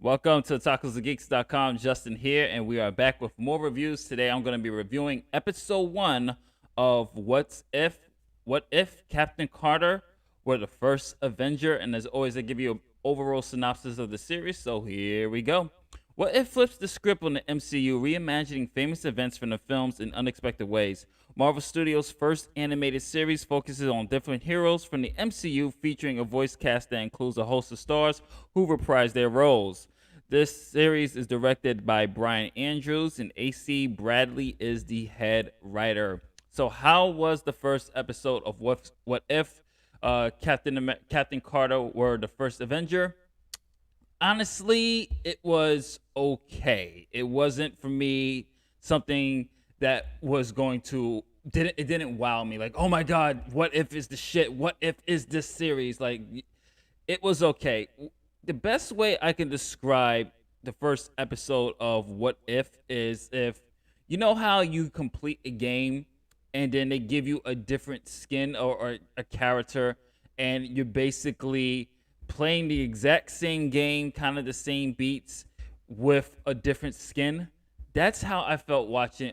Welcome to TacosandGeeks.com. Justin here, and we are back with more reviews. Today I'm going to be reviewing episode 1 of What If Captain Carter were the first Avenger. And as always, I give you an overall synopsis of the series, so here we go. What If flips the script on the MCU, reimagining famous events from the films in unexpected ways. Marvel Studios' first animated series focuses on different heroes from the MCU, featuring a voice cast that includes a host of stars who reprise their roles. This series is directed by Brian Andrews, and AC Bradley is the head writer. So, how was the first episode of What If Captain Carter were the first Avenger? Honestly, it was okay. It wasn't for me something that was going to didn't wow me. Like, oh my god, what if is the shit? What if is this series? Like, it was okay. The best way I can describe the first episode of What If is, if you know how you complete a game and then they give you a different skin or a character, and you're basically playing the exact same game, kind of the same beats with a different skin. That's how I felt watching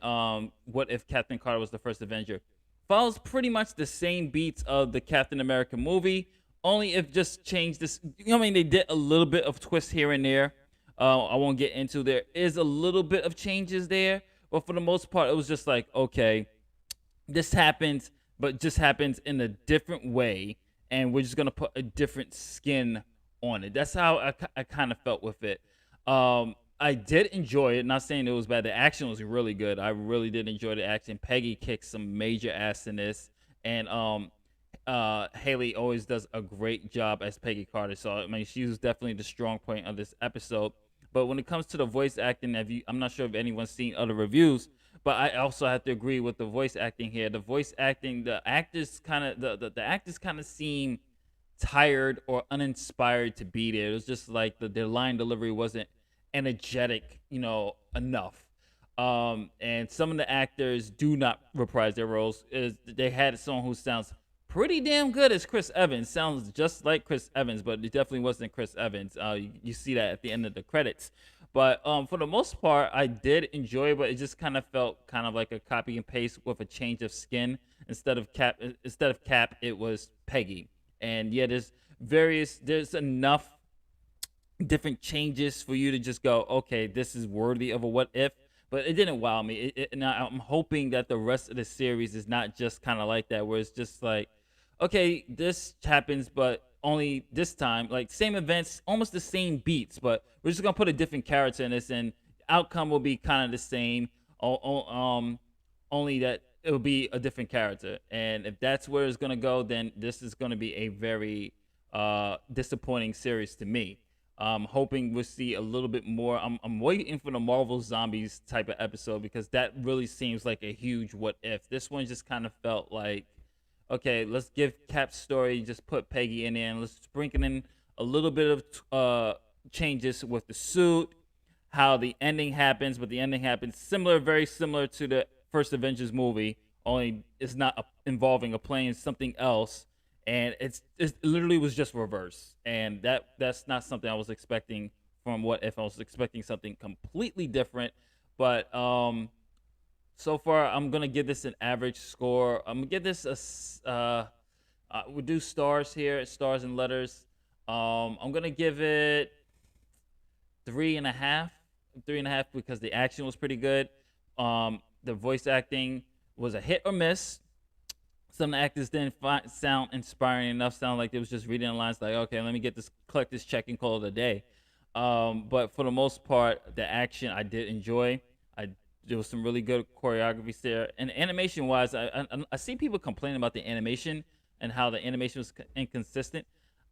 What If Captain Carter was the first Avenger. Follows pretty much the same beats of the Captain America movie, only if just changed this. You know what I mean? They did a little bit of twist here and there. I won't get into. There is a little bit of changes there, but for the most part, it was just like, okay, this happens, but just happens in a different way, and we're just gonna put a different skin on it. That's how I kind of felt with it. I did enjoy it. Not saying it was bad. The action was really good. I really did enjoy the action. Peggy kicked some major ass in this, and Haley always does a great job as Peggy Carter. So I mean, she was definitely the strong point of this episode. But when it comes to the voice acting, I'm not sure if anyone's seen other reviews, but I also have to agree with the voice acting here. The voice acting, the actors kind of the actors kind of seem tired or uninspired to be there. It was just like their line delivery wasn't energetic, enough. And some of the actors do not reprise their roles. They had someone who sounds pretty damn good as Chris Evans. Sounds just like Chris Evans, but it definitely wasn't Chris Evans. You see that at the end of the credits. But for the most part, I did enjoy it, but it just kind of felt kind of like a copy and paste with a change of skin. Instead of Cap, it was Peggy. And yeah, there's enough different changes for you to just go, okay, this is worthy of a what if. But it didn't wow me. And I'm hoping that the rest of the series is not just kind of like that, where it's just like, okay, this happens, but only this time, like same events, almost the same beats, but we're just gonna put a different character in this, and the outcome will be kind of the same. Only that it will be a different character, and if that's where it's gonna go, then this is gonna be a very disappointing series to me. I'm hoping we'll see a little bit more. I'm waiting for the Marvel Zombies type of episode, because that really seems like a huge what if. This one just kind of felt like, okay, let's give Cap's story, just put Peggy in there, and let's sprinkle in a little bit of changes with the suit, how the ending happens, but the ending happens very similar to the first Avengers movie, only it's not involving a plane, it's something else. And it literally was just reverse, and that's not something I was expecting from What If. I was expecting something completely different, but so far I'm gonna give this an average score. I'm gonna give this we'll do stars here, stars and letters. I'm gonna give it 3.5, 3.5, because the action was pretty good. The voice acting was a hit or miss. Some actors didn't sound inspiring enough. Sound like they was just reading the lines like, okay, let me collect this check and call it a day. But for the most part, the action I did enjoy. There was some really good choreography there. And animation wise, I see people complaining about the animation and how the animation was inconsistent.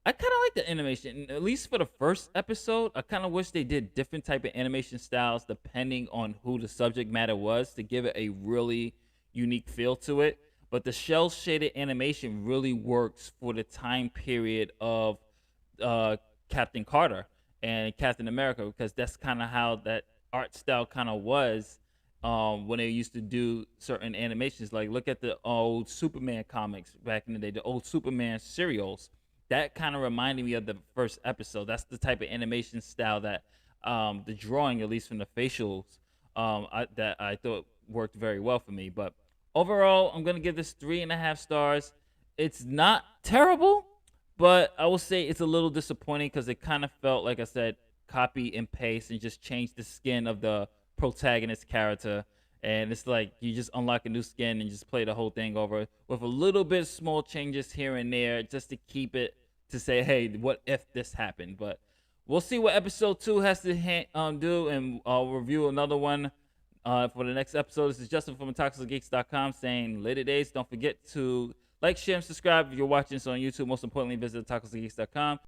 I kind of like the animation, at least for the first episode. I kind of wish they did different type of animation styles depending on who the subject matter was, to give it a really unique feel to it. But the shell shaded animation really works for the time period of Captain Carter and Captain America, because that's kind of how that art style kind of was when they used to do certain animations. Like, look at the old Superman comics back in the day, the old Superman serials. That kind of reminded me of the first episode. That's the type of animation style that the drawing, at least from the facials, that I thought worked very well for me. But overall, I'm gonna give this 3.5 stars. It's not terrible, but I will say it's a little disappointing because it kind of felt, like I said, copy and paste and just change the skin of the protagonist character. And it's like you just unlock a new skin and just play the whole thing over with a little bit small changes here and there just to keep it to say, hey, what if this happened? But we'll see what episode 2 has to do, and I'll review another one for the next episode. This is Justin from UntitledGeeks.com saying later days. Don't forget to like, share, and subscribe if you're watching this on YouTube. Most importantly, visit UntitledGeeks.com.